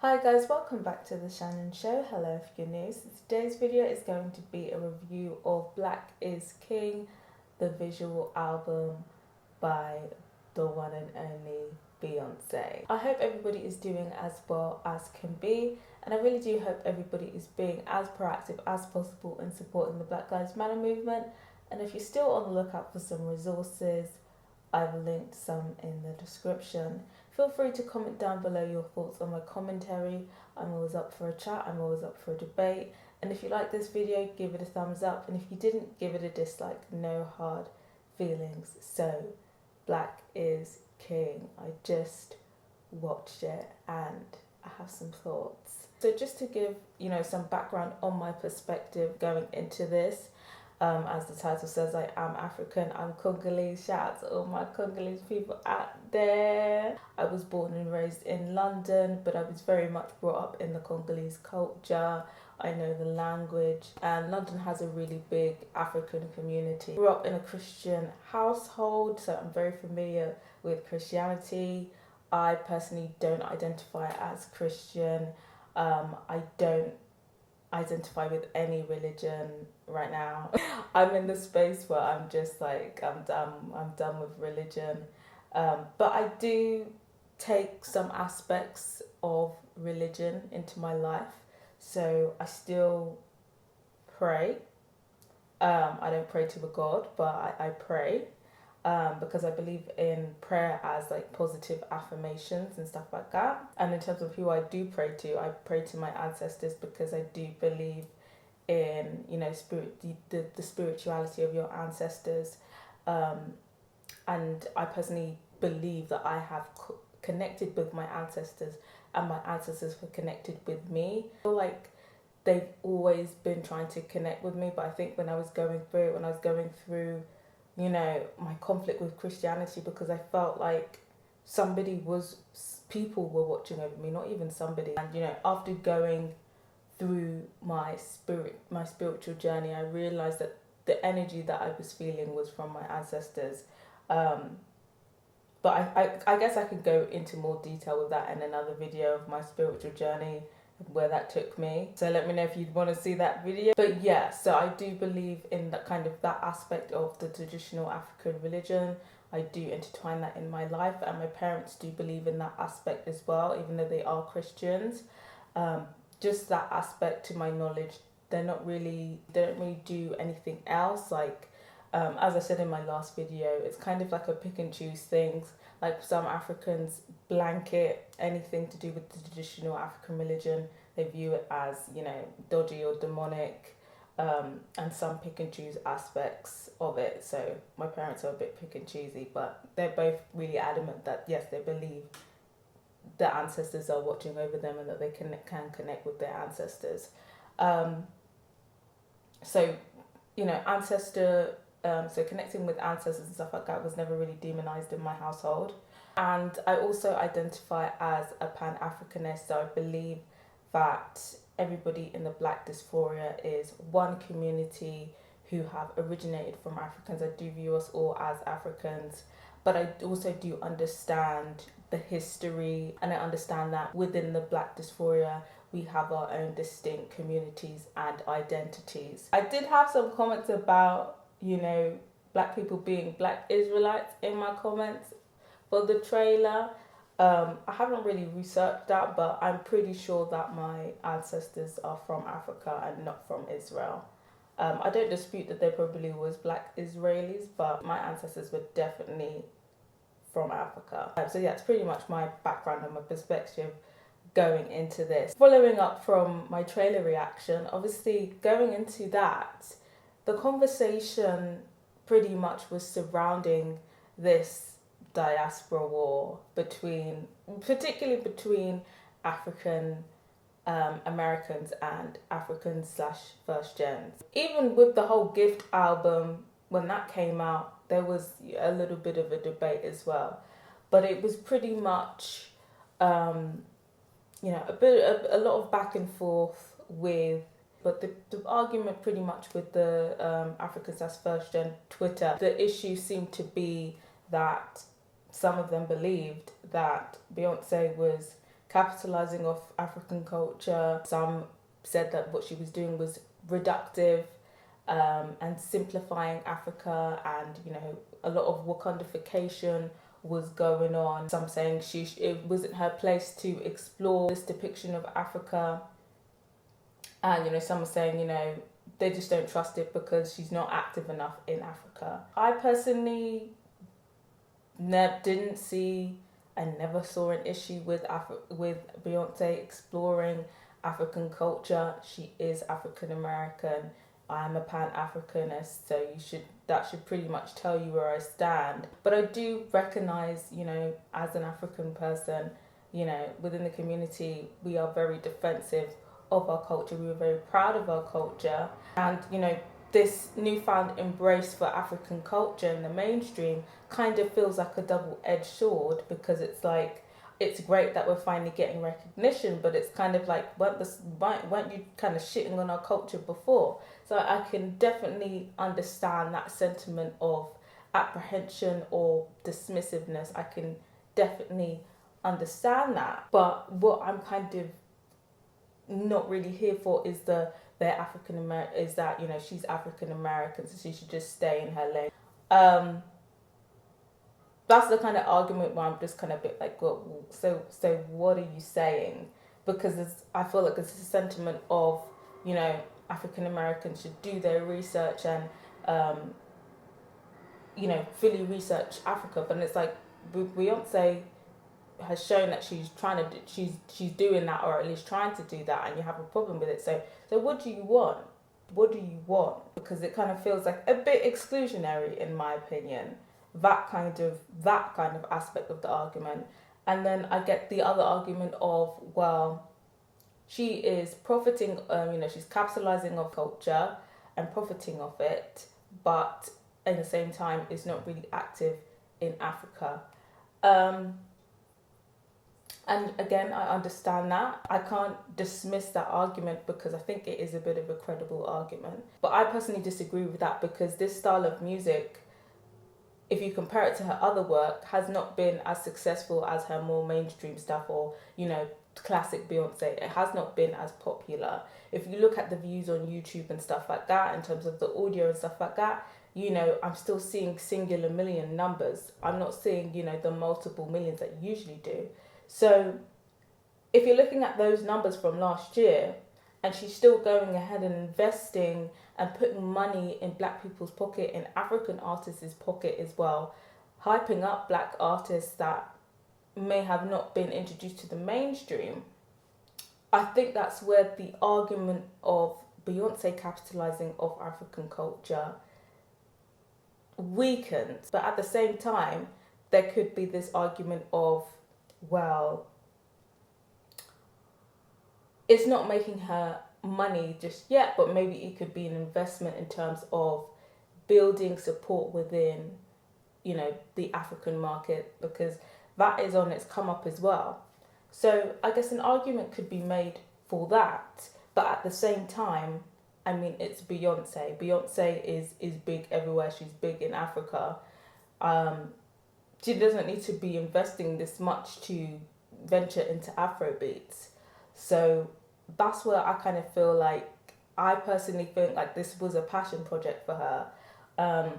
Hi guys, welcome back to the Shannon Show. Hello if you're new. So today's video is going to be a review of Black is King, the visual album by the one and only Beyoncé. I hope everybody is doing as well as can be, and I really do hope everybody is being as proactive as possible in supporting the Black Lives Matter movement. And if you're still on the lookout for some resources, I've linked some in the description. Feel free to comment down below your thoughts on my commentary. I'm always up for a chat, I'm always up for a debate. And if you like this video, give it a thumbs up. And if you didn't, give it a dislike. No hard feelings. So, Black is King. I just watched it and I have some thoughts. So just to give, some background on my perspective going into this, as the title says, I am African, I'm Congolese. Shout out to all my Congolese people out there. I was born and raised in London, but I was very much brought up in the Congolese culture. I know the language, and London has a really big African community. Grew up in a Christian household, so I'm very familiar with Christianity. I personally don't identify as Christian. I don't identify with any religion right now. I'm in the space where I'm just like, I'm done with religion. But I do take some aspects of religion into my life. So I still pray. I don't pray to a god, but I pray. Because I believe in prayer as like positive affirmations and stuff like that. And in terms of who I do pray to, I pray to my ancestors because I do believe in, spirit, the spirituality of your ancestors. And I personally believe that I have connected with my ancestors and my ancestors were connected with me. I feel like they've always been trying to connect with me, but I think when I was going through my conflict with Christianity, because I felt like people were watching over me, not even somebody. And, after going through my spiritual journey, I realized that the energy that I was feeling was from my ancestors. But I guess I could go into more detail with that in another video of my spiritual journey, where that took me. So let me know if you'd want to see that video. But yeah, so I do believe in that aspect of the traditional African religion. I do intertwine that in my life, and my parents do believe in that aspect as well, even though they are Christians. Just that aspect, to my knowledge, they don't really do anything else. Like, as I said in my last video, it's kind of like a pick and choose things. Like some Africans blanket anything to do with the traditional African religion. They view it as, dodgy or demonic, and some pick and choose aspects of it. So my parents are a bit pick and choosy, but they're both really adamant that yes, they believe the ancestors are watching over them and that they can connect with their ancestors. So connecting with ancestors and stuff like that was never really demonized in my household. And I also identify as a Pan-Africanist, so I believe that everybody in the Black diaspora is one community who have originated from Africans. I do view us all as Africans, but I also do understand the history, and I understand that within the Black diaspora we have our own distinct communities and identities. I did have some comments about, Black people being Black Israelites in my comments for the trailer. I haven't really researched that, but I'm pretty sure that my ancestors are from Africa and not from Israel. I don't dispute that there probably was Black Israelis, but my ancestors were definitely from Africa. So yeah, it's pretty much my background and my perspective going into this. Following up from my trailer reaction, obviously going into that, the conversation pretty much was surrounding this diaspora war particularly between African Americans and African/first gens. Even with the whole Gift album, when that came out, there was a little bit of a debate as well, but it was pretty much a lot of back and forth with. But the argument pretty much with the African/first gen Twitter, the issue seemed to be that some of them believed that Beyoncé was capitalizing off African culture. Some said that what she was doing was reductive and simplifying Africa, and a lot of Wakandification was going on. Some saying it wasn't her place to explore this depiction of Africa, and some are saying they just don't trust it because she's not active enough in Africa. I personally didn't see and never saw an issue with Beyonce exploring African culture. She is African American. I am a Pan-Africanist, so that should pretty much tell you where I stand. But I do recognize, as an African person, within the community, we are very defensive of our culture. We were very proud of our culture, and this newfound embrace for African culture in the mainstream kind of feels like a double-edged sword, because it's like, it's great that we're finally getting recognition, but it's kind of like, weren't you kind of shitting on our culture before? So I can definitely understand that sentiment of apprehension or dismissiveness. I can definitely understand that. But what I'm kind of not really here for is they're African American, is that she's African American, so she should just stay in her lane. That's the kind of argument where I'm just kind of a bit like, well, so what are you saying? Because I feel like it's a sentiment of African Americans should do their research and fully research Africa, but it's like Beyonce has shown that she's doing that, or at least trying to do that, and you have a problem with it. So what do you want? What do you want? Because it kind of feels like a bit exclusionary, in my opinion. That kind of aspect of the argument. And then I get the other argument of, well, she is profiting, she's capitalizing on culture and profiting off it, but at the same time is not really active in Africa. And again, I understand that. I can't dismiss that argument because I think it is a bit of a credible argument. But I personally disagree with that, because this style of music, if you compare it to her other work, has not been as successful as her more mainstream stuff, or classic Beyonce. It has not been as popular. If you look at the views on YouTube and stuff like that, in terms of the audio and stuff like that, I'm still seeing singular million numbers. I'm not seeing the multiple millions that you usually do. So if you're looking at those numbers from last year, and she's still going ahead and investing and putting money in Black people's pocket, in African artists' pocket as well, hyping up Black artists that may have not been introduced to the mainstream, I think that's where the argument of Beyonce capitalizing off African culture weakens. But at the same time, there could be this argument of, well, it's not making her money just yet, but maybe it could be an investment in terms of building support within, the African market, because that is on its come up as well. So I guess an argument could be made for that, but at the same time, it's Beyonce. Beyonce is big everywhere. She's big in Africa. She doesn't need to be investing this much to venture into Afrobeats. So that's where I kind of feel like, I personally think like this was a passion project for her.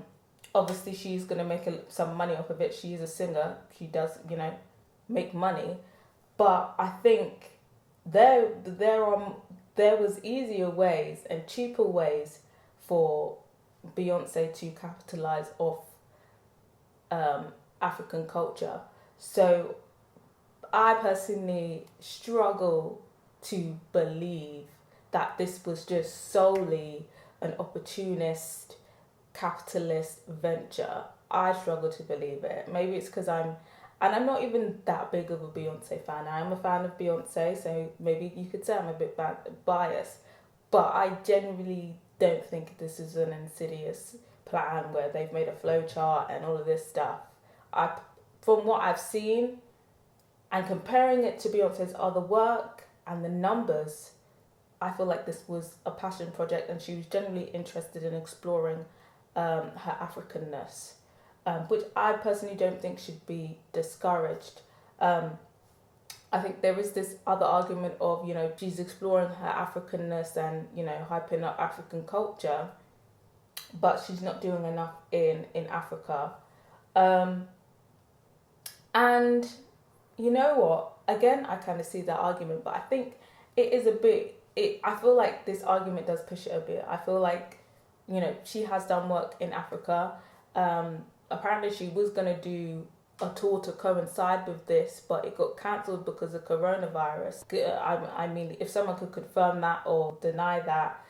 Obviously she's going to make some money off of it. She is a singer. She does, make money. But I think there was easier ways and cheaper ways for Beyonce to capitalize off African culture. So I personally struggle to believe that this was just solely an opportunist capitalist venture. I struggle to believe it. Maybe it's because I'm not even that big of a Beyonce fan. I am a fan of Beyonce, so maybe you could say I'm a bit biased, but I genuinely don't think this is an insidious plan where they've made a flowchart and all of this stuff. From what I've seen, and comparing it to Beyonce's other work and the numbers, I feel like this was a passion project, and she was genuinely interested in exploring her Africanness, which I personally don't think should be discouraged. I think there is this other argument of, she's exploring her Africanness and, hyping up African culture, but she's not doing enough in Africa. And you know what? Again, I kind of see that argument, but I think it is a bit. I feel like this argument does push it a bit. I feel like, she has done work in Africa. Apparently, she was gonna do a tour to coincide with this, but it got cancelled because of coronavirus. I mean, if someone could confirm that or deny that,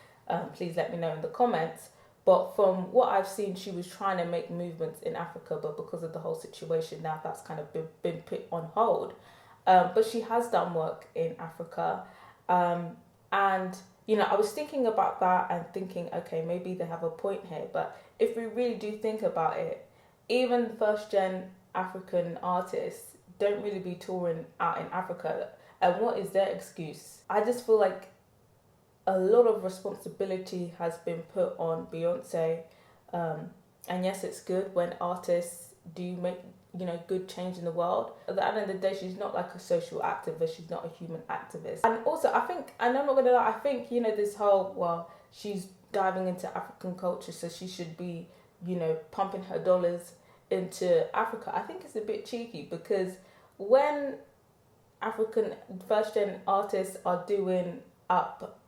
please let me know in the comments. But from what I've seen, she was trying to make movements in Africa, but because of the whole situation now, that's kind of been put on hold. But she has done work in Africa. And, I was thinking about that and thinking, okay, maybe they have a point here. But if we really do think about it, even first gen African artists don't really be touring out in Africa. And what is their excuse? I just feel like a lot of responsibility has been put on Beyoncé. And yes, it's good when artists do make, good change in the world. At the end of the day, she's not like a social activist. She's not a human activist. And also, I think, and I'm not going to lie, I think, this whole, well, she's diving into African culture, so she should be, pumping her dollars into Africa. I think it's a bit cheeky because when African first gen artists are doing up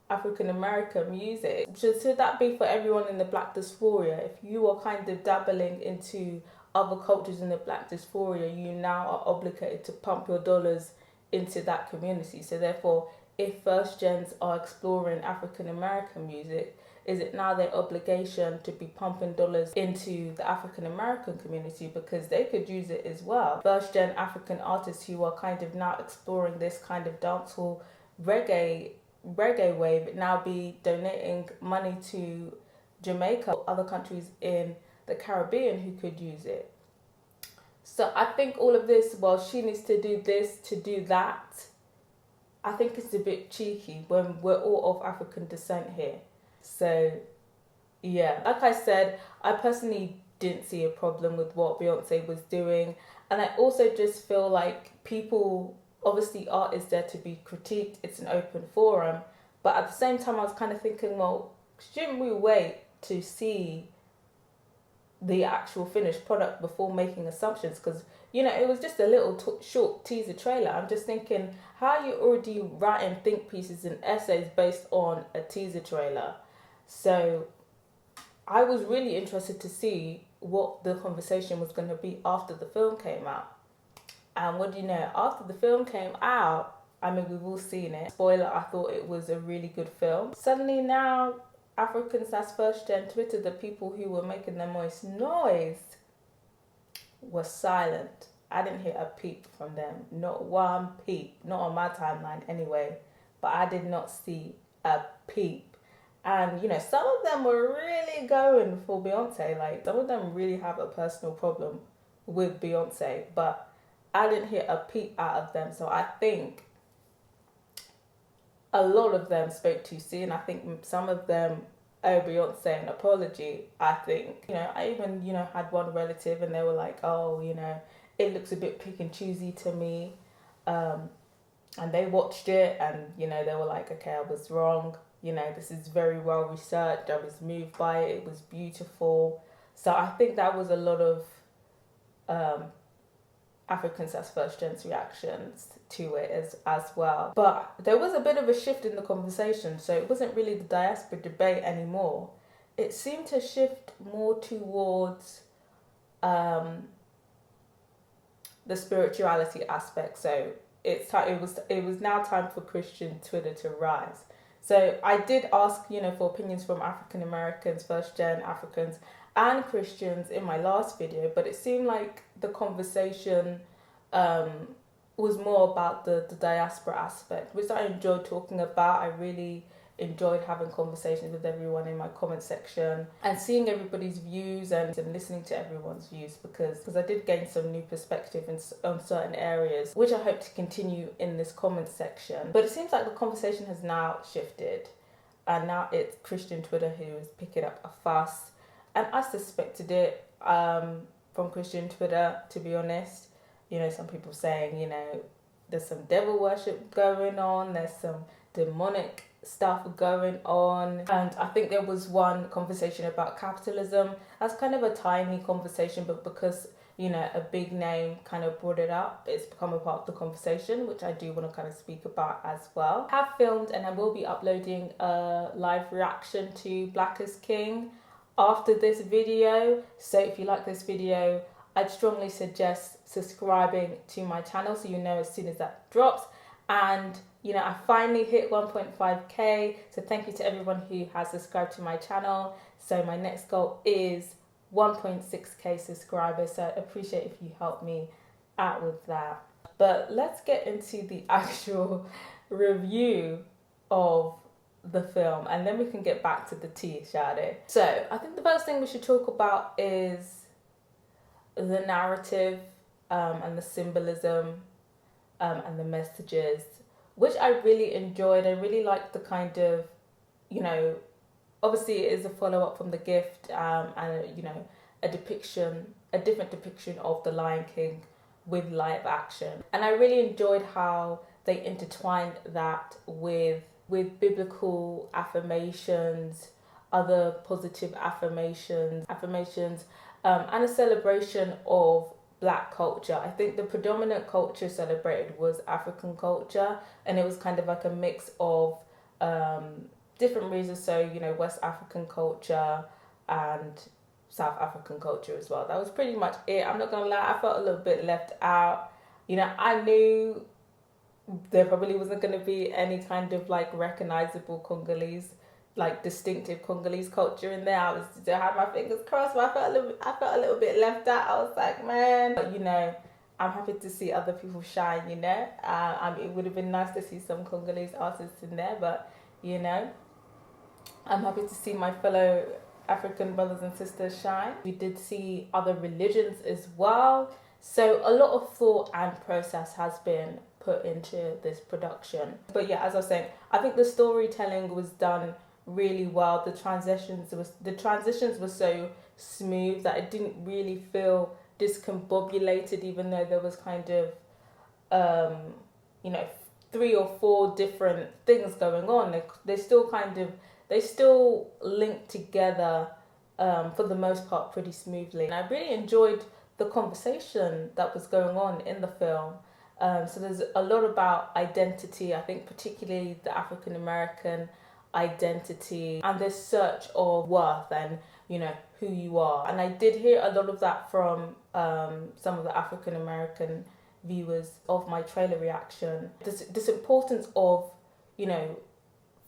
African American music, should that be for everyone in the Black diaspora? If you are kind of dabbling into other cultures in the Black diaspora, you now are obligated to pump your dollars into that community. So therefore, if first gens are exploring African American music, is it now their obligation to be pumping dollars into the African American community because they could use it as well? First gen African artists who are kind of now exploring this kind of dancehall reggae wave now be donating money to Jamaica or other countries in the Caribbean who could use it. So I think all of this, well, she needs to do this, to do that. I think it's a bit cheeky when we're all of African descent here. So, yeah, like I said, I personally didn't see a problem with what Beyoncé was doing. And I also just feel like people, obviously art is there to be critiqued, it's an open forum. But at the same time, I was kind of thinking, well, shouldn't we wait to see the actual finished product before making assumptions? Because, it was just a little short teaser trailer. I'm just thinking, how are you already writing think pieces and essays based on a teaser trailer? So I was really interested to see what the conversation was going to be after the film came out. And what do you know? After the film came out, I mean, we've all seen it. Spoiler, I thought it was a really good film. Suddenly now, Africans as first gen Twitter, the people who were making the most noise, were silent. I didn't hear a peep from them. Not one peep. Not on my timeline anyway. But I did not see a peep. And, some of them were really going for Beyoncé. Like, some of them really have a personal problem with Beyoncé. But I didn't hear a peep out of them. So I think a lot of them spoke too soon. I think some of them owe Beyoncé an apology. I think, I even, had one relative and they were like, oh, it looks a bit pick and choosy to me. And they watched it and, they were like, okay, I was wrong. This is very well researched. I was moved by it. It was beautiful. So I think that was a lot of Africans as first gens reactions to it as well. But there was a bit of a shift in the conversation. So it wasn't really the diaspora debate anymore. It seemed to shift more towards the spirituality aspect. So it was now time for Christian Twitter to rise. So I did ask, for opinions from African Americans, first gen Africans, and Christians in my last video, but it seemed like the conversation was more about the diaspora aspect, which I enjoyed talking about. I really enjoyed having conversations with everyone in my comment section and seeing everybody's views and listening to everyone's views because I did gain some new perspective on certain areas, which I hope to continue in this comment section. But it seems like the conversation has now shifted and now it's Christian Twitter who is picking up a fuss. And I suspected it from Christian Twitter, to be honest. Some people saying, there's some devil worship going on, there's some demonic stuff going on, and I think there was one conversation about capitalism. That's kind of a tiny conversation, but because a big name kind of brought it up, it's become a part of the conversation, which I do want to kind of speak about as well. I have filmed and I will be uploading a live reaction to Black is King after this video, so if you like this video, I'd strongly suggest subscribing to my channel so you know as soon as that drops. And I finally hit 1.5k, so thank you to everyone who has subscribed to my channel. So my next goal is 1.6k subscribers, so I appreciate if you help me out with that. But let's get into the actual review of the film, and then we can get back to the tea, shall we? So I think the first thing we should talk about is the narrative and the symbolism and the messages, which I really enjoyed. I really liked the kind of, obviously it is a follow-up from The Gift, and a different depiction of the Lion King with live action. And I really enjoyed how they intertwined that with biblical affirmations, other positive affirmations, and a celebration of Black culture. I think the predominant culture celebrated was African culture, and it was kind of like a mix of different reasons. So West African culture and South African culture as well. That was pretty much it. I'm not gonna lie, I felt a little bit left out. I knew there probably wasn't going to be any kind of like recognizable Congolese, like distinctive Congolese culture in there. I had my fingers crossed, but I felt a little bit left out. I was like, man, but I'm happy to see other people shine. It would have been nice to see some Congolese artists in there, but I'm happy to see my fellow African brothers and sisters shine. We did see other religions as well, so a lot of thought and process has been put into this production. But yeah, as I was saying, I think the storytelling was done really well. The transitions were so smooth that it didn't really feel discombobulated, even though there was kind of 3 or 4 different things going on. They still link together for the most part pretty smoothly. And I really enjoyed the conversation that was going on in the film. So there's a lot about identity, I think particularly the African American identity and this search of worth and who you are. And I did hear a lot of that from some of the African American viewers of my trailer reaction. This importance of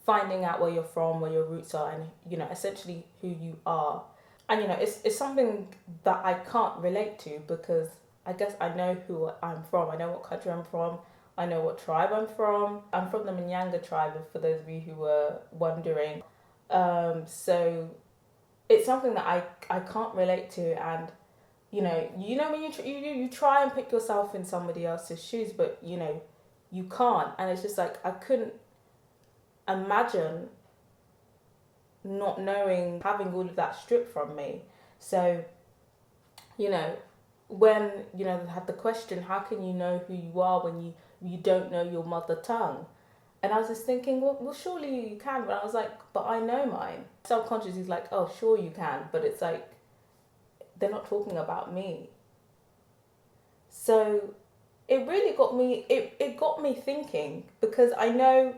finding out where you're from, where your roots are, and essentially who you are. And it's something that I can't relate to, because I guess I know who I'm from. I know what country I'm from. I know what tribe I'm from. I'm from the Manyanga tribe, for those of you who were wondering. So it's something that I can't relate to, and when you try and put yourself in somebody else's shoes, but you can't, and it's just like I couldn't imagine not knowing, having all of that stripped from me. So when they had the question, how can you know who you are when you don't know your mother tongue? And I was just thinking, well surely you can. But I was like, but I know mine. Subconsciously, it's like, oh sure you can, but it's like they're not talking about me. So it really got me, it got me thinking, because I know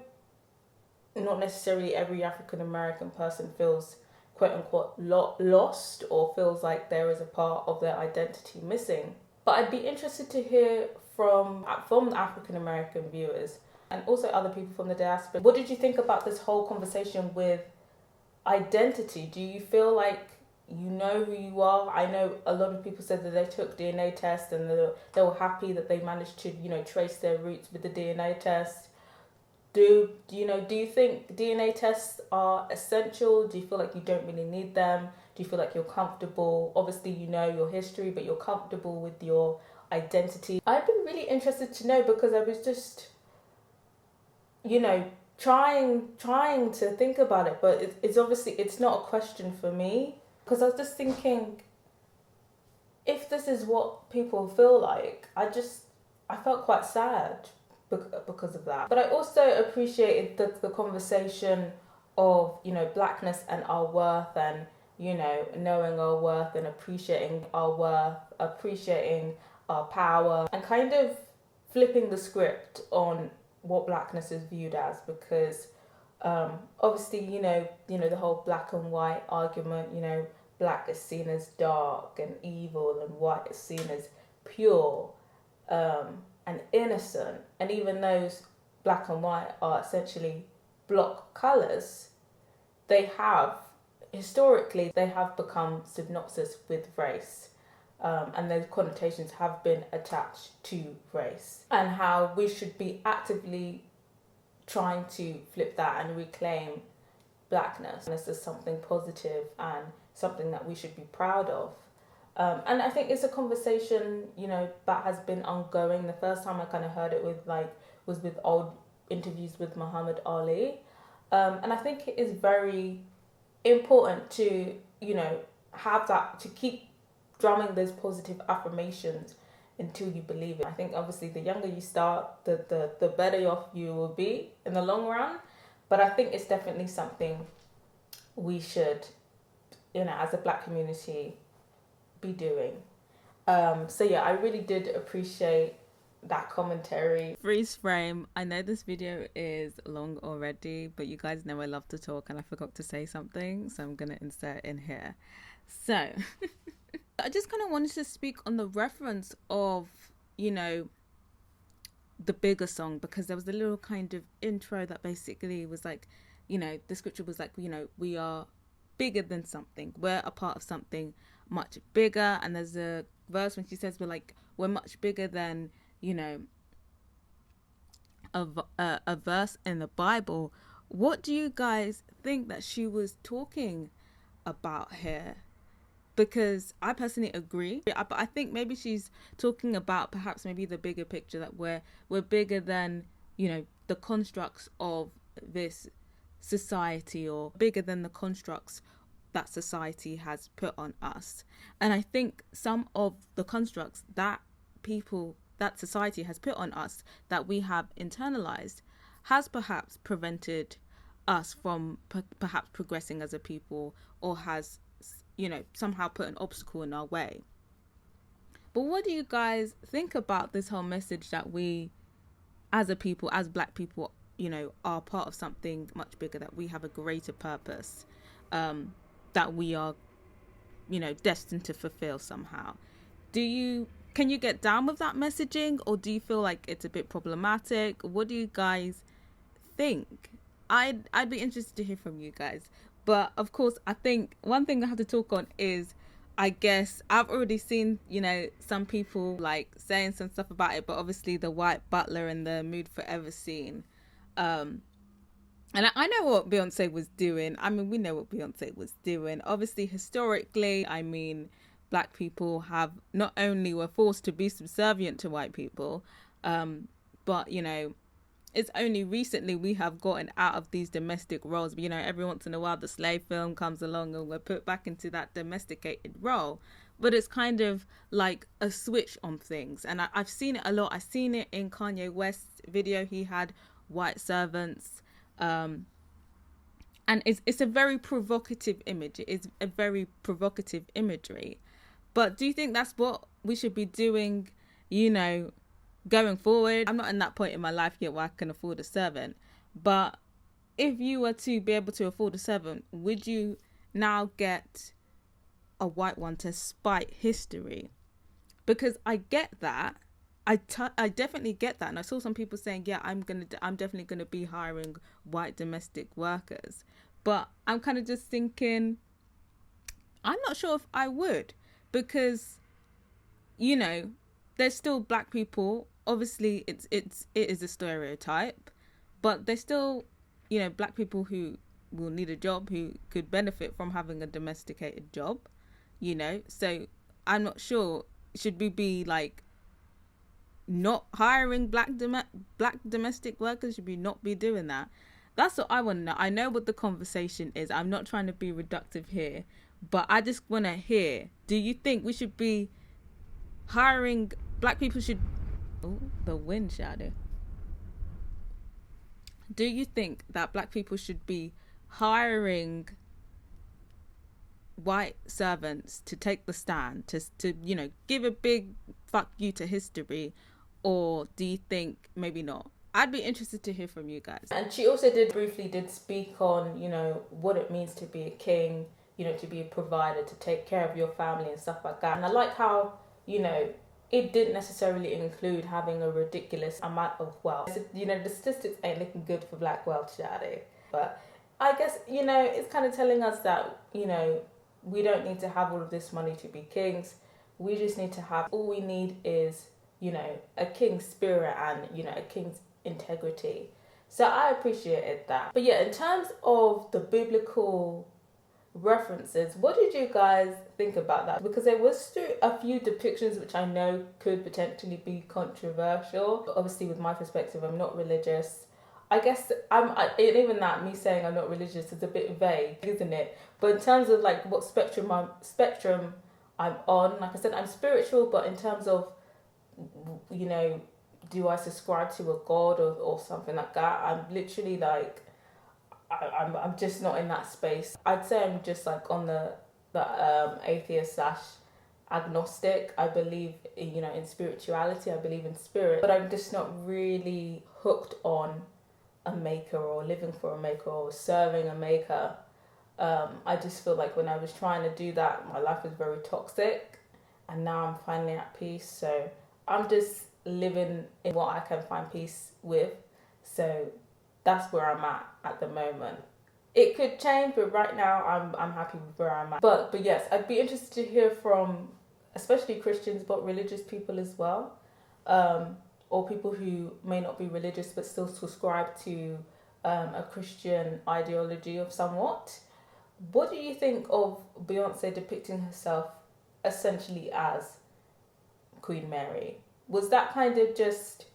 not necessarily every African American person feels quote unquote lost, or feels like there is a part of their identity missing. But I'd be interested to hear from African American viewers and also other people from the diaspora. What did you think about this whole conversation with identity? Do you feel like you know who you are? I know a lot of people said that they took DNA tests and they were happy that they managed to trace their roots with the DNA test. Do you think DNA tests are essential? Do you feel like you don't really need them? Do you feel like you're comfortable? Obviously, you know your history, but you're comfortable with your identity. I'd be really interested to know, because I was just, trying to think about it, but it's obviously, it's not a question for me, because I was just thinking, if this is what people feel like, I felt quite sad, because of that. But I also appreciated the conversation of, you know, blackness and our worth, and, you know, knowing our worth and appreciating our worth, appreciating our power, and kind of flipping the script on what blackness is viewed as. Because obviously, you know the whole black and white argument, you know, black is seen as dark and evil, and white is seen as pure and innocent. And even those black and white are essentially block colours, they have historically become synonymous with race, and those connotations have been attached to race, and how we should be actively trying to flip that and reclaim blackness. And this is something positive and something that we should be proud of. And I think it's a conversation, you know, that has been ongoing. The first time I kind of heard it was with old interviews with Muhammad Ali. And I think it is very important to, you know, have that, to keep drumming those positive affirmations until you believe it. I think obviously the younger you start, the better off you will be in the long run. But I think it's definitely something we should, you know, as a black community, be doing. So yeah, I really did appreciate that commentary. Freeze frame. I know this video is long already, but you guys know I love to talk and I forgot to say something, so I'm gonna insert in here. So I just kind of wanted to speak on the reference of, you know, the bigger song, because there was a little kind of intro that basically was like, you know, the scripture was like, you know, we are bigger than something, we're a part of something much bigger. And there's a verse when she says we're much bigger than, you know, a verse in the Bible. What do you guys think that she was talking about here? Because I personally agree, but I think maybe she's talking about perhaps maybe the bigger picture, that we're bigger than, you know, the constructs of this society, or bigger than the constructs that society has put on us. And I think some of the constructs that society has put on us, that we have internalized, has perhaps prevented us from perhaps progressing as a people, or has, you know, somehow put an obstacle in our way. But what do you guys think about this whole message that we as a people, as black people, you know, are part of something much bigger, that we have a greater purpose, that we are, you know, destined to fulfill somehow? Can you get down with that messaging, or do you feel like it's a bit problematic? What do you guys think? I'd be interested to hear from you guys. But of course, I think one thing I have to talk on is, I guess I've already seen, you know, some people like saying some stuff about it, but obviously the white butler and the Mood Forever scene. And I know what Beyoncé was doing. I mean, we know what Beyoncé was doing. Obviously, historically, I mean, black people have not only were forced to be subservient to white people, but, you know, it's only recently we have gotten out of these domestic roles. You know, every once in a while the slave film comes along and we're put back into that domesticated role. But it's kind of like a switch on things. And I've seen it a lot. I've seen it in Kanye West's video. He had white servants. And it's a very provocative image. It is a very provocative imagery. But do you think that's what we should be doing, you know, going forward? I'm not in that point in my life yet where I can afford a servant, but if you were to be able to afford a servant, would you now get a white one to spite history? Because I get that. I definitely get that. And I saw some people saying, yeah, I'm definitely gonna be hiring white domestic workers. But I'm kind of just thinking, I'm not sure if I would, because, you know, there's still black people. Obviously, it is a stereotype, but there's still, you know, black people who will need a job, who could benefit from having a domesticated job, you know. So I'm not sure, should we be like not hiring black domestic workers? Should we not be doing that? That's what I want to know. I know what the conversation is. I'm not trying to be reductive here, but I just want to hear, do you think we should be hiring black people? Oh, the wind shadow. Do you think that black people should be hiring white servants to take the stand, to give a big fuck you to history, or do you think maybe not? I'd be interested to hear from you guys. And she also briefly speak on, what it means to be a king, to be a provider, to take care of your family and stuff like that. And I like how, it didn't necessarily include having a ridiculous amount of wealth. The statistics ain't looking good for black wealth, Shadi. But I guess, it's kind of telling us that, we don't need to have all of this money to be kings. We just need to have, all we need is, a king's spirit and, a king's integrity. So I appreciated that. But yeah, in terms of the biblical references, what did you guys think about that? Because there was a few depictions which I know could potentially be controversial. But obviously, with my perspective, I'm not religious. I guess even that, me saying I'm not religious is a bit vague, isn't it? But in terms of like what spectrum I'm on, like I said, I'm spiritual, but in terms of, do I subscribe to a god or something like that? I'm literally like, I'm just not in that space. I'd say I'm just like on the atheist / agnostic. I believe in spirituality. I believe in spirit, but I'm just not really hooked on a maker or living for a maker or serving a maker. I just feel like when I was trying to do that, my life was very toxic, and now I'm finally at peace. So I'm just living in what I can find peace with. So that's where I'm at the moment. It could change, but right now I'm happy with where I'm at. But yes, I'd be interested to hear from especially Christians, but religious people as well, or people who may not be religious but still subscribe to a Christian ideology of somewhat. What do you think of Beyoncé depicting herself essentially as Queen Mary? Was that kind of just,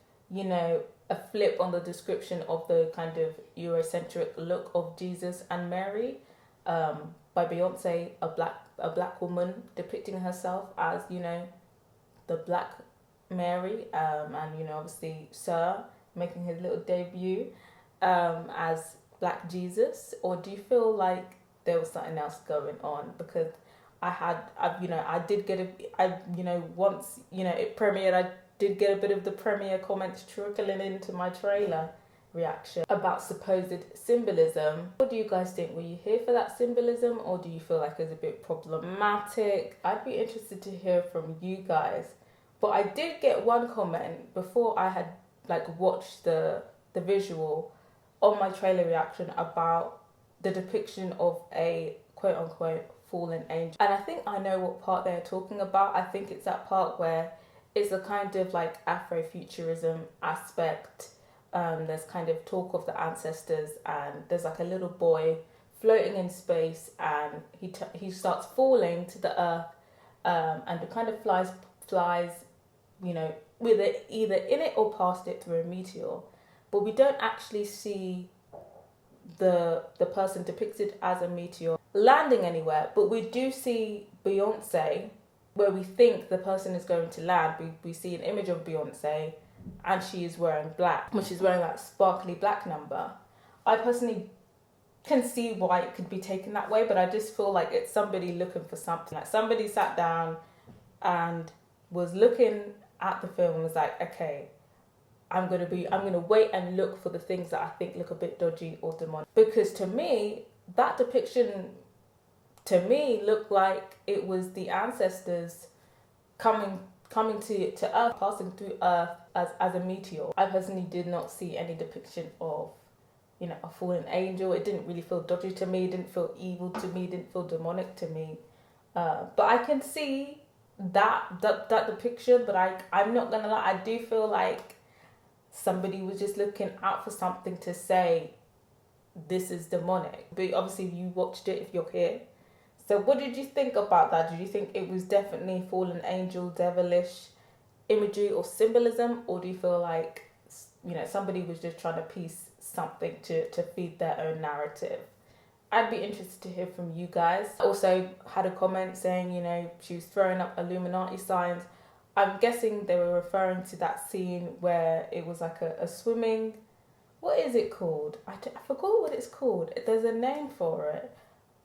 a flip on the description of the kind of Eurocentric look of Jesus and Mary, by Beyoncé, a black woman depicting herself as, the Black Mary, and obviously Sir making his little debut as Black Jesus? Or do you feel like there was something else going on? Because once it premiered, I did get a bit of the premiere comments trickling into my trailer reaction about supposed symbolism. What do you guys think? Were you here for that symbolism, or do you feel like it's a bit problematic? I'd be interested to hear from you guys. But I did get one comment before I had watched the visual on my trailer reaction about the depiction of a quote unquote fallen angel. And I think I know what part they're talking about. I think it's that part where it's a kind of like Afrofuturism aspect. There's kind of talk of the ancestors, and there's like a little boy floating in space, and he starts falling to the earth, and it kind of flies, with it either in it or past it through a meteor. But we don't actually see the person depicted as a meteor landing anywhere, but we do see Beyoncé where we think the person is going to land. We see an image of Beyoncé, and she is wearing black, but she's wearing that sparkly black number. I personally can see why it could be taken that way, but I just feel like it's somebody looking for something. Like somebody sat down and was looking at the film and was like, okay, I'm gonna wait and look for the things that I think look a bit dodgy or demonic. Because to me, that depiction looked like it was the ancestors coming to Earth, passing through Earth as a meteor. I personally did not see any depiction of, a fallen angel. It didn't really feel dodgy to me. It didn't feel evil to me. It didn't feel demonic to me. But I can see that depiction. But I'm not gonna lie. I do feel like somebody was just looking out for something to say this is demonic. But obviously, you watched it if you're here. So what did you think about that? Did you think it was definitely fallen angel, devilish imagery or symbolism? Or do you feel like, somebody was just trying to piece something to feed their own narrative? I'd be interested to hear from you guys. I also had a comment saying, she was throwing up Illuminati signs. I'm guessing they were referring to that scene where it was like a swimming what is it called? I forgot what it's called. There's a name for it,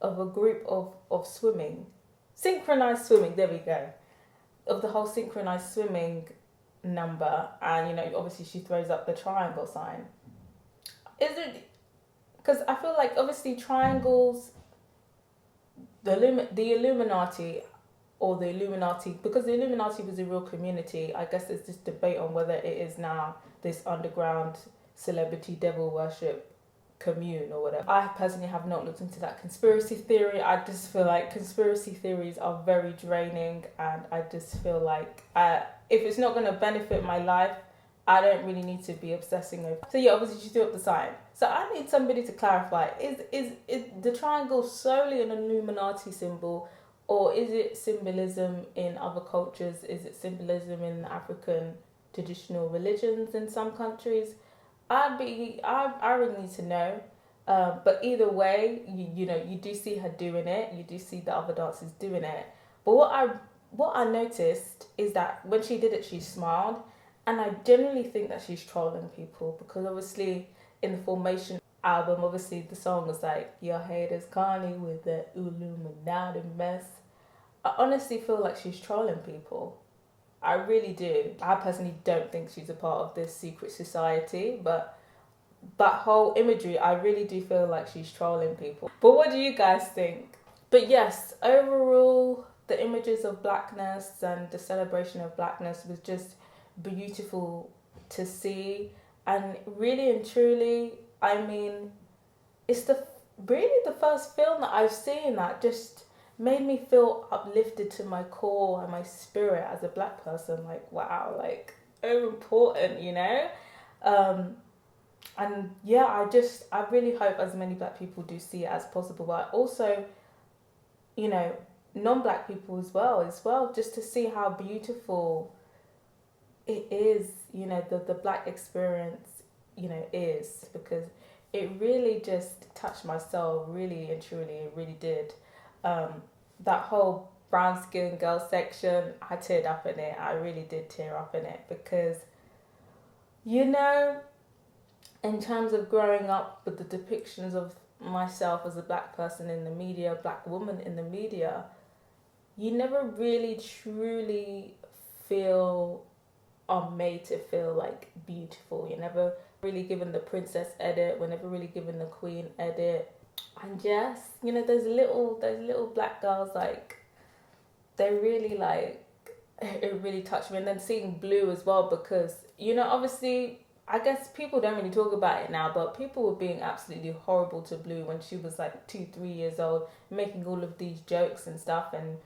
of a group of swimming. Synchronized swimming, there we go. Of the whole synchronized swimming number, and obviously she throws up the triangle sign. Is it, because I feel like obviously triangles, the Illuminati, or the Illuminati, because the Illuminati was a real community. I guess there's this debate on whether it is now this underground celebrity devil worship commune or whatever. I personally have not looked into that conspiracy theory. I just feel like conspiracy theories are very draining, and I just feel like if it's not going to benefit my life, I don't really need to be obsessing over. So yeah, obviously she threw up the sign. So I need somebody to clarify: is the triangle solely an Illuminati symbol, or is it symbolism in other cultures? Is it symbolism in African traditional religions in some countries? I really need to know. But either way, you do see her doing it. You do see the other dancers doing it. But what I noticed is that when she did it, she smiled, and I generally think that she's trolling people, because obviously in the Formation album, obviously the song was like, "Your haters Connie with the Illuminati mess." I honestly feel like she's trolling people. I really do. I personally don't think she's a part of this secret society, but that whole imagery, I really do feel like she's trolling people. But what do you guys think? But yes, overall, the images of blackness and the celebration of blackness was just beautiful to see. And really and truly, I mean, it's really the first film that I've seen that just made me feel uplifted to my core and my spirit as a black person. Like, wow, like, so important, and yeah, I really hope as many black people do see it as possible, but also, non-black people as well, just to see how beautiful it is, the black experience, is, because it really just touched my soul, really and truly, it really did. That whole brown skin girl section, I teared up in it. I really did tear up in it, because, in terms of growing up with the depictions of myself as a black person in the media, black woman in the media, you never really truly are made to feel like beautiful. You're never really given the princess edit. We're never really given the queen edit. And yes, those little black girls, like, they really, like, it really touched me. And then seeing Blue as well, because, obviously, I guess people don't really talk about it now, but people were being absolutely horrible to Blue when she was like 2-3 years old, making all of these jokes and stuff, and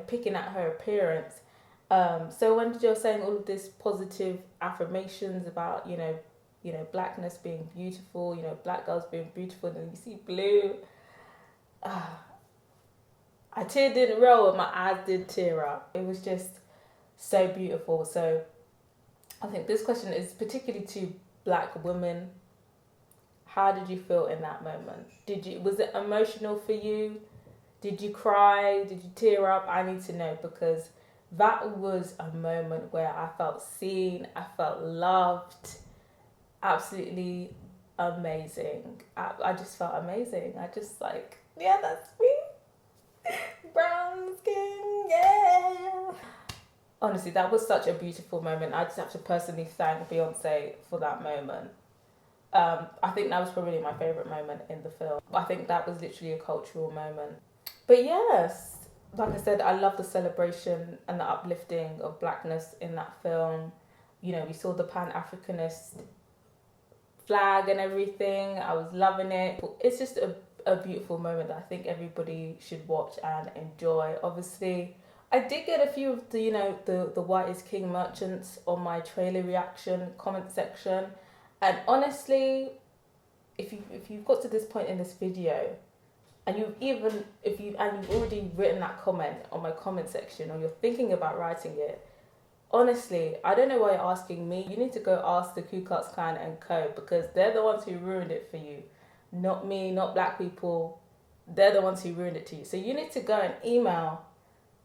picking at her appearance. So when you're saying all of this positive affirmations about blackness being beautiful, black girls being beautiful, and you see Blue, I didn't roll, and my eyes did tear up. It was just so beautiful. So I think this question is particularly to black women. How did you feel in that moment? Was it emotional for you? Did you cry? Did you tear up? I need to know, because that was a moment where I felt seen, I felt loved, absolutely amazing. I just felt amazing. I just like, yeah, that's me. Brown skin, yeah. Honestly, that was such a beautiful moment. I just have to personally thank Beyonce for that moment. I think that was probably my favourite moment in the film. I think that was literally a cultural moment. But yes, like I said, I love the celebration and the uplifting of blackness in that film. We saw the Pan-Africanist flag and everything. I was loving it. It's just a beautiful moment that I think everybody should watch and enjoy. Obviously, I did get a few of the White is King merchants on my trailer reaction comment section, and honestly, if you've got to this point in this video, and you've already written that comment on my comment section, or you're thinking about writing it, honestly, I don't know why you're asking me. You need to go ask the Ku Klux Klan and co, because they're the ones who ruined it for you, not me, not black people. They're the ones who ruined it to you. So you need to go and email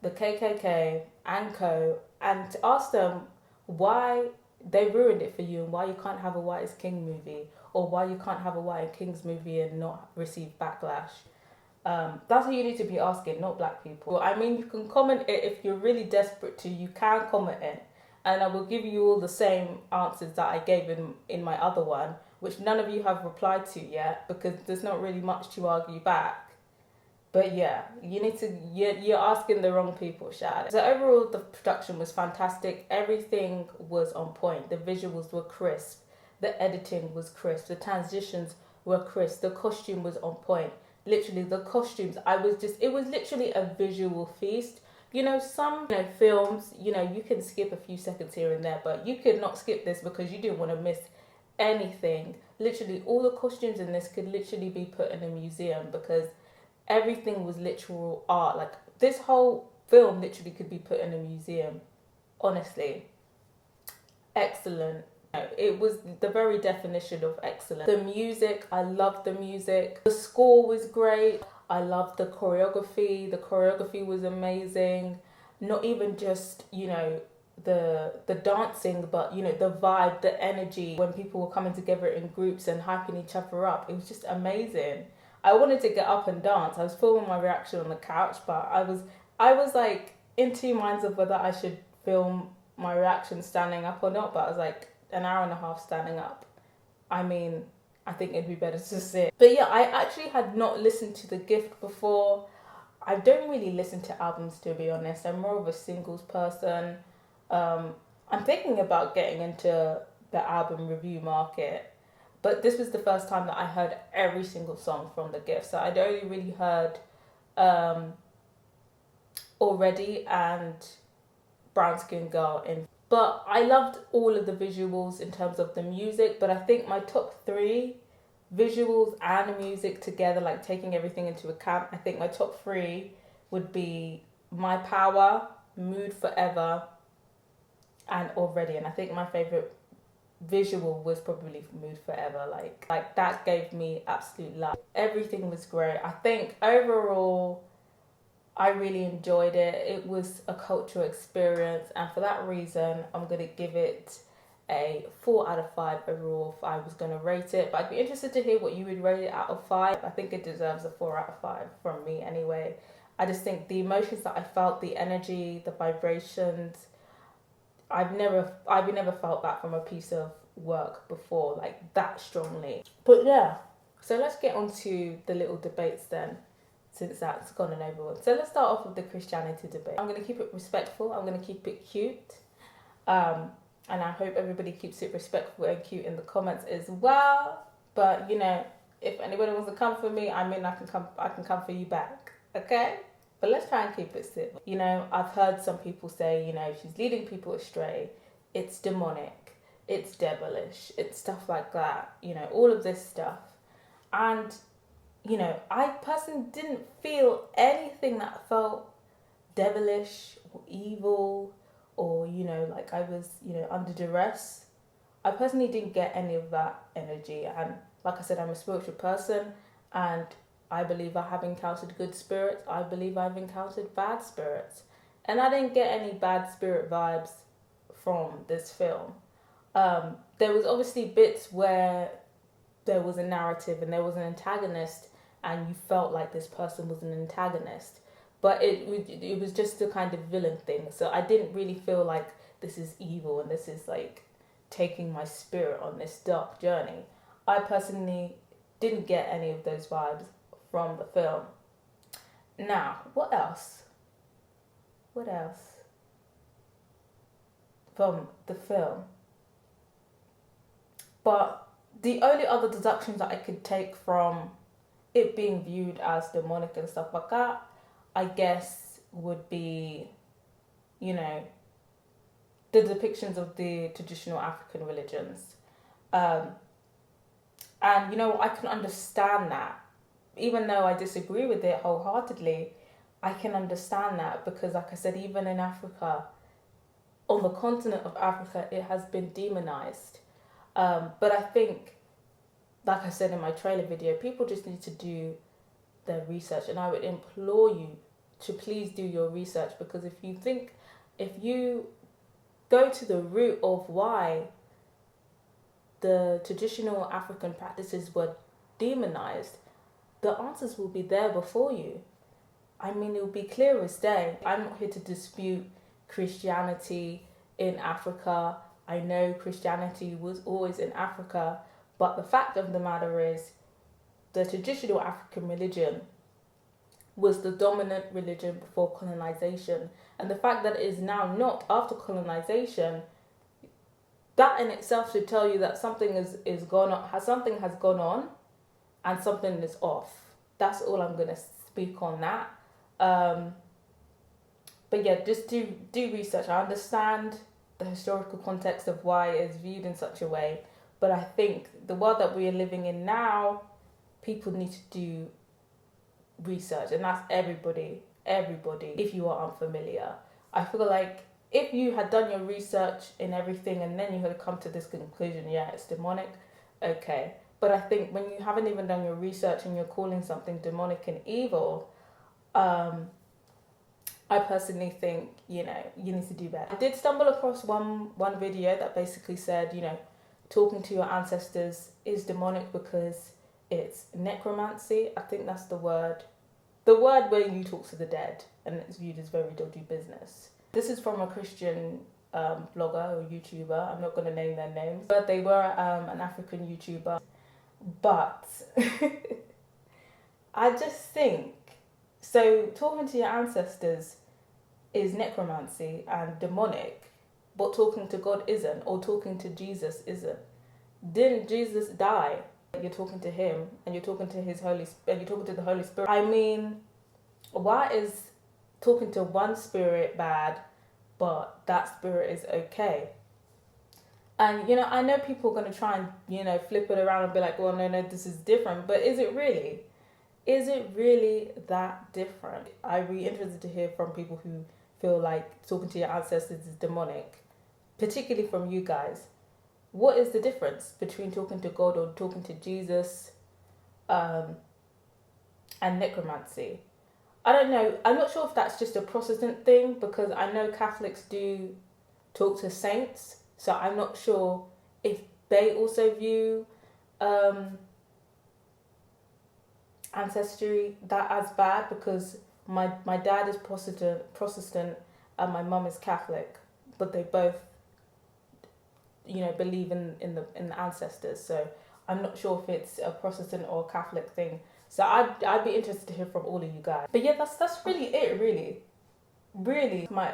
the KKK and co, and to ask them why they ruined it for you, and why you can't have a White is King movie, or why you can't have a White Kings movie and not receive backlash. That's what you need to be asking, not black people. I mean, you can comment it if you're really desperate to. You can comment it, and I will give you all the same answers that I gave in my other one, which none of you have replied to yet, because there's not really much to argue back. But yeah, you're asking the wrong people, Shad. So overall, the production was fantastic. Everything was on point. The visuals were crisp. The editing was crisp. The transitions were crisp. The costume was on point. Literally, the costumes, it was literally a visual feast. Some films, you can skip a few seconds here and there, but you could not skip this because you didn't want to miss anything. Literally, all the costumes in this could literally be put in a museum because everything was literal art. Like, this whole film literally could be put in a museum. Honestly. Excellent. It was the very definition of excellent. The music, I loved the music. The score was great. I loved the choreography. The choreography was amazing. Not even just, the dancing, but, the vibe, the energy, when people were coming together in groups and hyping each other up. It was just amazing. I wanted to get up and dance. I was filming my reaction on the couch, but I was like in two minds of whether I should film my reaction standing up or not, but I was like, an hour and a half standing up. I mean, I think it'd be better to sit. But yeah, I actually had not listened to The Gift before. I don't really listen to albums, to be honest. I'm more of a singles person. I'm thinking about getting into the album review market, but this was the first time that I heard every single song from The Gift. So I'd only really heard Already and Brown Skin Girl in. But I loved all of the visuals in terms of the music, but I think my top three, visuals and music together, like taking everything into account, I think my top three would be My Power, Mood Forever, and Already. And I think my favourite visual was probably Mood Forever. Like that gave me absolute love. Everything was great. I think overall I really enjoyed it. It was a cultural experience, and for that reason, I'm going to give it a 4 out of 5 overall if I was going to rate it. But I'd be interested to hear what you would rate it out of 5. I think it deserves a 4 out of 5 from me anyway. I just think the emotions that I felt, the energy, the vibrations, I've never felt that from a piece of work before, like that strongly. But yeah, so let's get on to the little debates then, since that's gone and over with. So let's start off with the Christianity debate. I'm going to keep it respectful. I'm going to keep it cute. And I hope everybody keeps it respectful and cute in the comments as well. But, if anybody wants to come for me, I can come for you back. Okay? But let's try and keep it civil. I've heard some people say, she's leading people astray. It's demonic. It's devilish. It's stuff like that. All of this stuff. And I personally didn't feel anything that felt devilish or evil or, like I was, under duress. I personally didn't get any of that energy. And like I said, I'm a spiritual person, and I believe I have encountered good spirits. I believe I've encountered bad spirits. And I didn't get any bad spirit vibes from this film. There was obviously bits where there was a narrative and there was an antagonist, and you felt like this person was an antagonist, but it was just a kind of villain thing. So I didn't really feel like this is evil and this is like taking my spirit on this dark journey. I personally didn't get any of those vibes from the film. Now, what else from the film? But the only other deductions that I could take from it being viewed as demonic and stuff like that, I guess, would be, the depictions of the traditional African religions. And, I can understand that. Even though I disagree with it wholeheartedly, I can understand that because, like I said, even in Africa, on the continent of Africa, it has been demonized. But I think, like I said in my trailer video, people just need to do their research, and I would implore you to please do your research, because if you go to the root of why the traditional African practices were demonized, the answers will be there before you. I mean, it will be clear as day. I'm not here to dispute Christianity in Africa. I know Christianity was always in Africa, but the fact of the matter is, the traditional African religion was the dominant religion before colonization. And the fact that it is now not after colonization, that in itself should tell you that something is gone on, something has gone on and something is off. That's all I'm going to speak on that. But yeah, just do research. I understand the historical context of why it's viewed in such a way, but I think the world that we are living in now, people need to do research, and that's everybody, if you are unfamiliar. I feel like if you had done your research in everything and then you had come to this conclusion, yeah, it's demonic, okay. But I think when you haven't even done your research and you're calling something demonic and evil, I personally think, you need to do better. I did stumble across one video that basically said, talking to your ancestors is demonic because it's necromancy. I think that's the word where you talk to the dead, and it's viewed as very dodgy business. This is from a Christian blogger or YouTuber. I'm not going to name their names, but they were an African YouTuber. But I just think, so talking to your ancestors is necromancy and demonic, but talking to God isn't, or talking to Jesus isn't. Didn't Jesus die? You're talking to him, and you're talking to his Holy Spirit, you're talking to the Holy Spirit. I mean, why is talking to one spirit bad, but that spirit is okay? And I know people are going to try and flip it around and be like, well, no, this is different. But is it really? Is it really that different? I'd be interested to hear from people who feel like talking to your ancestors is demonic, particularly from you guys. What is the difference between talking to God or talking to Jesus and necromancy? I don't know. I'm not sure if that's just a Protestant thing, because I know Catholics do talk to saints. So I'm not sure if they also view ancestry that as bad, because my dad is Protestant and my mum is Catholic, but they both believe in the ancestors. So I'm not sure if it's a Protestant or Catholic thing. So I'd be interested to hear from all of you guys. But yeah, that's really it, really.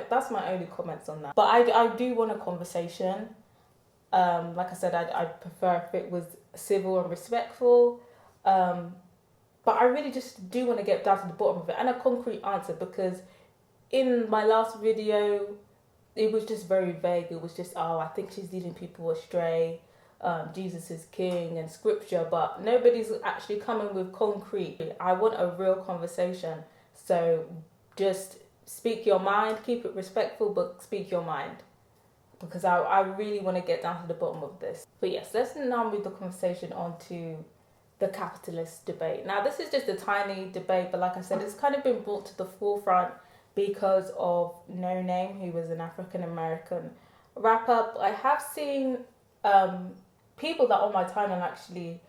That's my only comments on that. But I do want a conversation. Like I said, I'd prefer if it was civil and respectful. But I really just do want to get down to the bottom of it and a concrete answer, because in my last video, it was just very vague. It was just, I think she's leading people astray. Jesus is king and scripture, but nobody's actually coming with concrete. I want a real conversation. So just speak your mind, keep it respectful, but speak your mind, because I really want to get down to the bottom of this. But yes, let's now move the conversation on to the capitalist debate. Now, this is just a tiny debate, but like I said, it's kind of been brought to the forefront because of No Name, who was an African American rapper. I have seen people that on my timeline actually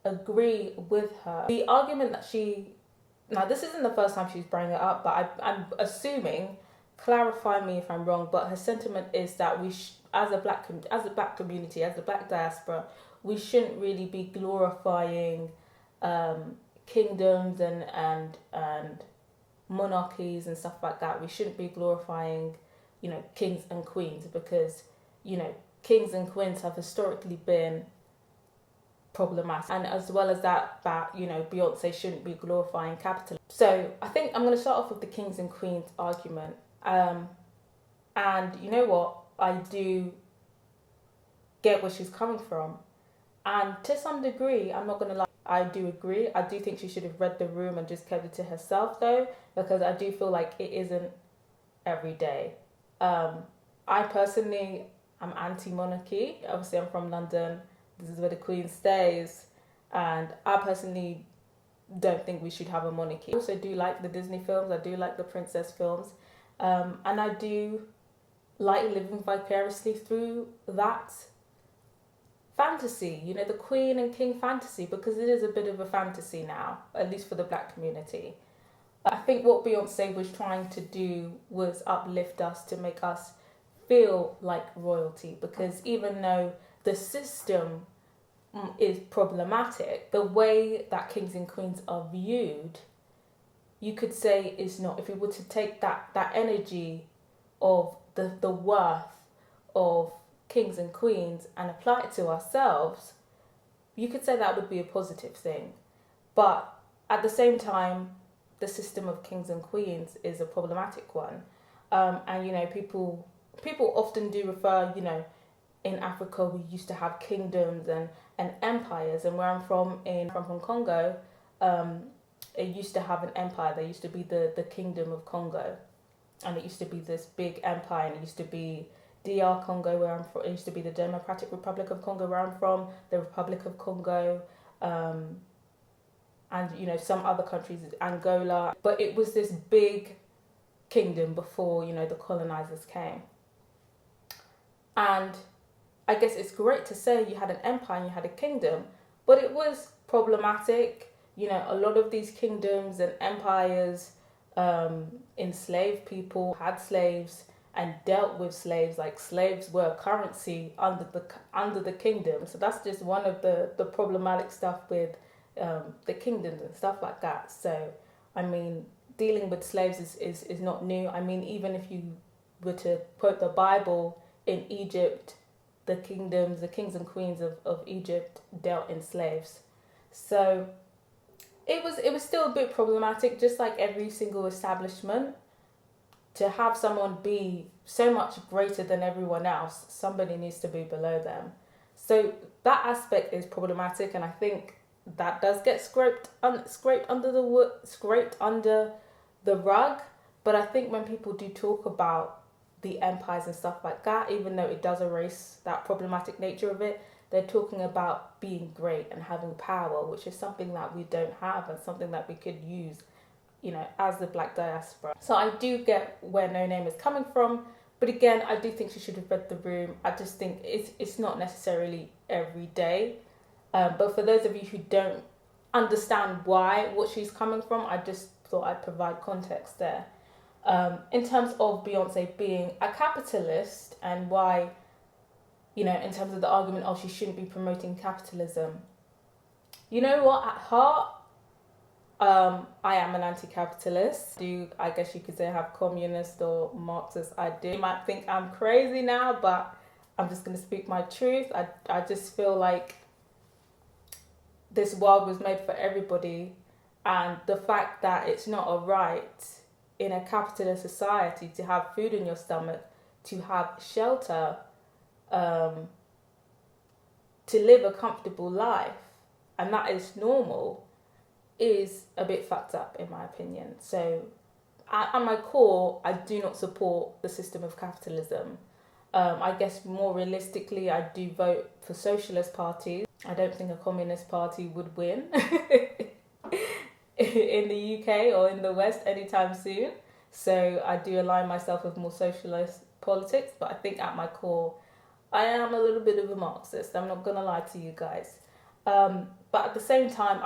agree with her. The argument that now this isn't the first time she's bringing it up, but I'm assuming, clarify me if I'm wrong, but her sentiment is that as a black community, as the black diaspora, we shouldn't really be glorifying kingdoms and monarchies and stuff like that. We shouldn't be glorifying, kings and queens, because, kings and queens have historically been problematic. And as well as that, Beyoncé shouldn't be glorifying capitalism. So I think I'm going to start off with the kings and queens argument. And you know what? I do get where she's coming from. And to some degree, I'm not going to lie, I do agree. I do think she should have read the room and just kept it to herself, though, because I do feel like it isn't every day. I personally am anti-monarchy. Obviously, I'm from London. This is where the Queen stays. And I personally don't think we should have a monarchy. I also do like the Disney films. I do like the princess films. And I do like living vicariously through that fantasy, you know, the queen and king fantasy, because it is a bit of a fantasy now, at least for the black community. I think what Beyonce was trying to do was uplift us to make us feel like royalty, because even though the system is problematic, the way that kings and queens are viewed, you could say is not. If we were to take that energy of the worth of kings and queens and apply it to ourselves, you could say that would be a positive thing. But at the same time, the system of kings and queens is a problematic one. And, you know, people often do refer, you know, in Africa, we used to have kingdoms and empires. And where I'm from, from Congo, it used to have an empire. There used to be the Kingdom of Congo. And it used to be this big empire. And it used to be DR Congo, where I'm from. It used to be the Democratic Republic of Congo, where I'm from. The Republic of Congo. And, you know, some other countries, Angola. But it was this big kingdom before, you know, the colonizers came. And I guess it's great to say you had an empire and you had a kingdom, but it was problematic. You know, a lot of these kingdoms and empires enslaved people, had slaves, and dealt with slaves. Like, slaves were currency under the kingdom. So that's just one of the problematic stuff with the kingdoms and stuff like that. So, I mean, dealing with slaves is not new. I mean, even if you were to quote the Bible, in Egypt, the kings and queens of Egypt dealt in slaves. So it was still a bit problematic, just like every single establishment. To have someone be so much greater than everyone else, somebody needs to be below them. So that aspect is problematic, and I think that does get scraped under the rug. But I think when people do talk about the empires and stuff like that, even though it does erase that problematic nature of it, they're talking about being great and having power, which is something that we don't have and something that we could use, you know, as the Black diaspora. So I do get where No Name is coming from, but again, I do think she should have read the room. I just think it's not necessarily every day. But for those of you who don't understand what she's coming from, I just thought I'd provide context there. In terms of Beyonce being a capitalist and why, you know, in terms of the argument, she shouldn't be promoting capitalism. You know what? At heart, I am an anti-capitalist. I guess you could say I have communist or Marxist ideas. You might think I'm crazy now, but I'm just going to speak my truth. I just feel like this world was made for everybody, and the fact that it's not a right in a capitalist society to have food in your stomach, to have shelter, to live a comfortable life, and that is normal, is a bit fucked up in my opinion. So at my core, I do not support the system of capitalism. I guess more realistically, I do vote for socialist parties. I don't think a communist party would win in the UK or in the West anytime soon. So I do align myself with more socialist politics, but I think at my core, I am a little bit of a Marxist. I'm not gonna lie to you guys. But at the same time,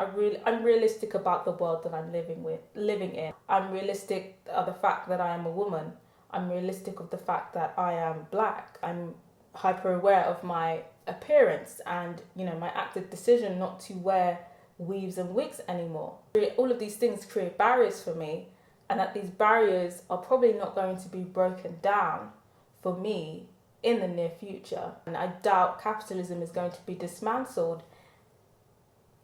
I'm realistic about the world that I'm living in. I'm realistic of the fact that I am a woman. I'm realistic of the fact that I am Black. I'm hyper aware of my appearance and, you know, my active decision not to wear weaves and wigs anymore. All of these things create barriers for me, and that these barriers are probably not going to be broken down for me in the near future. And I doubt capitalism is going to be dismantled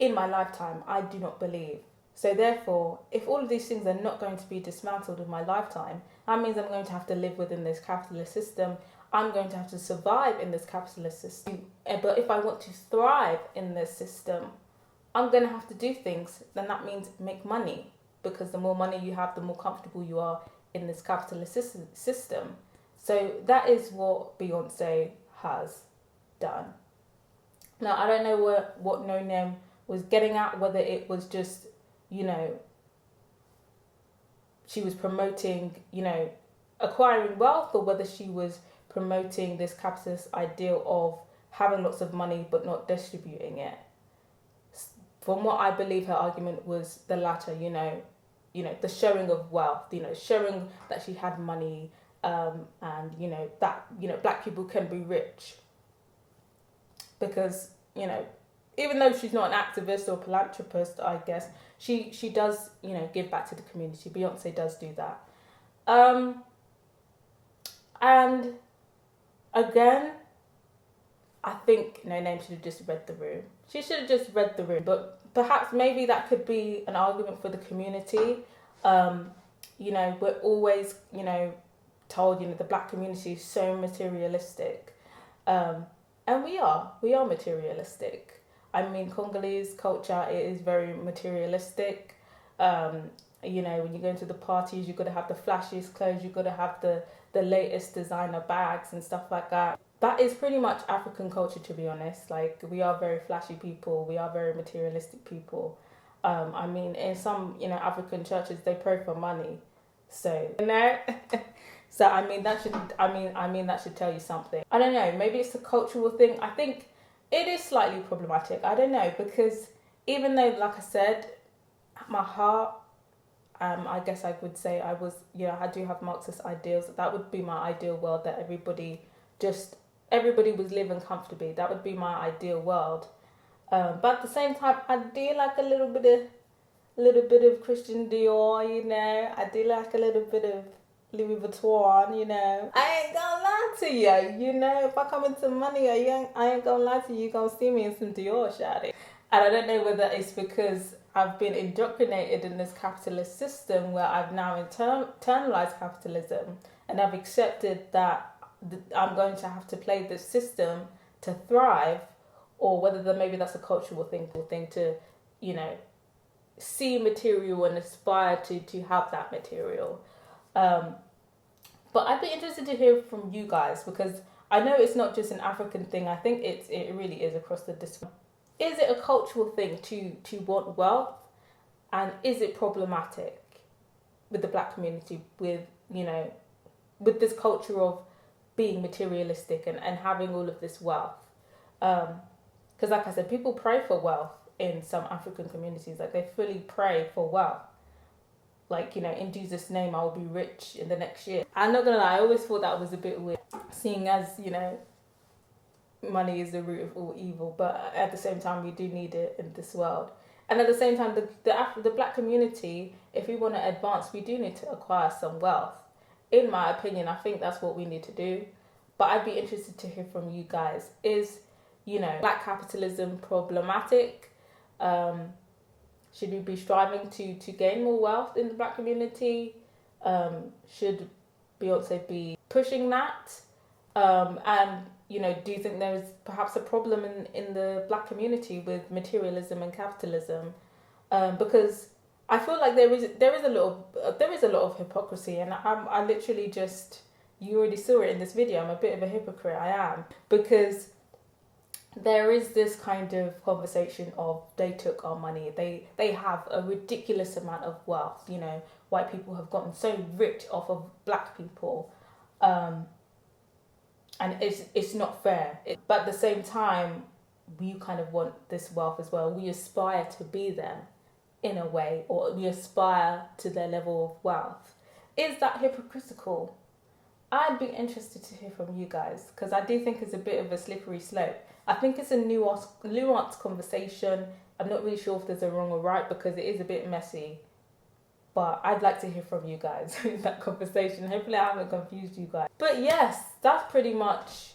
in my lifetime. I do not believe. So therefore, if all of these things are not going to be dismantled in my lifetime, that means I'm going to have to live within this capitalist system. I'm going to have to survive in this capitalist system. But if I want to thrive in this system, I'm going to have to do things. Then that means make money, because the more money you have, the more comfortable you are in this capitalist system. So that is what Beyonce has done. Now, I don't know what No Name was getting at, whether it was just, you know, she was promoting, you know, acquiring wealth, or whether she was promoting this capitalist ideal of having lots of money but not distributing it. From what I believe, her argument was the latter. The showing of wealth. Showing that she had money, and that black people can be rich. Because even though she's not an activist or philanthropist, I guess she does give back to the community. Beyonce does do that. And again, I think No Name should have just read the room. She should have just read the room. But perhaps maybe that could be an argument for the community. We're always, told, the black community is so materialistic. And we are materialistic. I mean, Congolese culture, it is very materialistic. When you go into the parties, you've got to have the flashiest clothes, you've got to have the latest designer bags and stuff like that. That is pretty much African culture, to be honest. Like, we are very flashy people, we are very materialistic people. In some, African churches, they pray for money. So, So that should tell you something. I don't know, maybe it's a cultural thing. I think it is slightly problematic. I don't know, because even though, like I said, at my heart, I guess I would say I do have Marxist ideals. That would be my ideal world, that everybody was living comfortably. That would be my ideal world. But at the same time, I do like a little bit of Christian Dior, I do like a little bit of Louis Vuitton, I ain't gonna lie to you, if I come into money, I ain't gonna lie to you, you're gonna see me in some Dior, shawty. And I don't know whether it's because I've been indoctrinated in this capitalist system where I've now internalized capitalism and I've accepted that I'm going to have to play this system to thrive, or whether maybe that's a cultural thing to, see material and aspire to have that material. But I'd be interested to hear from you guys, because I know it's not just an African thing. I think it really is across the discipline. Is it a cultural thing to want wealth, and is it problematic with the black community with this culture of being materialistic and having all of this wealth? Because like I said, people pray for wealth in some African communities. Like, they fully pray for wealth. Like, in Jesus' name, I will be rich in the next year. I'm not gonna lie, I always thought that was a bit weird, seeing as, money is the root of all evil, but at the same time, we do need it in this world. And at the same time, the black community, if we want to advance, we do need to acquire some wealth. In my opinion, I think that's what we need to do. But I'd be interested to hear from you guys. Is, black capitalism problematic? Should we be striving to gain more wealth in the black community? Should Beyonce be pushing that? And, do you think there's perhaps a problem in the black community with materialism and capitalism? Because I feel like there is a lot of hypocrisy, and I literally just, you already saw it in this video, I'm a bit of a hypocrite, I am, because there is this kind of conversation of they took our money, they have a ridiculous amount of wealth, white people have gotten so rich off of black people, and it's not fair. But at the same time, we kind of want this wealth as well. We aspire to be them in a way, or we aspire to their level of wealth. Is that hypocritical? I'd be interested to hear from you guys, because I do think it's a bit of a slippery slope. I think it's a nuanced conversation. I'm not really sure if there's a wrong or right, because it is a bit messy. But I'd like to hear from you guys in that conversation. Hopefully I haven't confused you guys. But yes, that's pretty much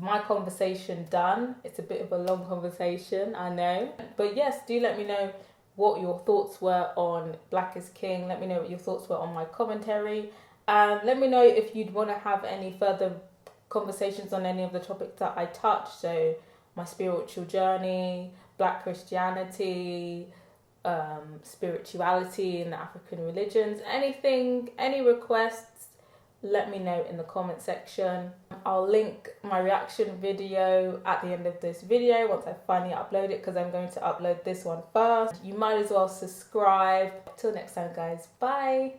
my conversation done. It's a bit of a long conversation, I know. But yes, do let me know what your thoughts were on Black is King. Let me know what your thoughts were on my commentary. And let me know if you'd want to have any further conversations on any of the topics that I touched. So my spiritual journey, Black Christianity, spirituality in the African religions, anything, any requests, let me know in the comment section. I'll link my reaction video at the end of this video once I finally upload it, because I'm going to upload this one first. You might as well subscribe. Till next time, guys. Bye.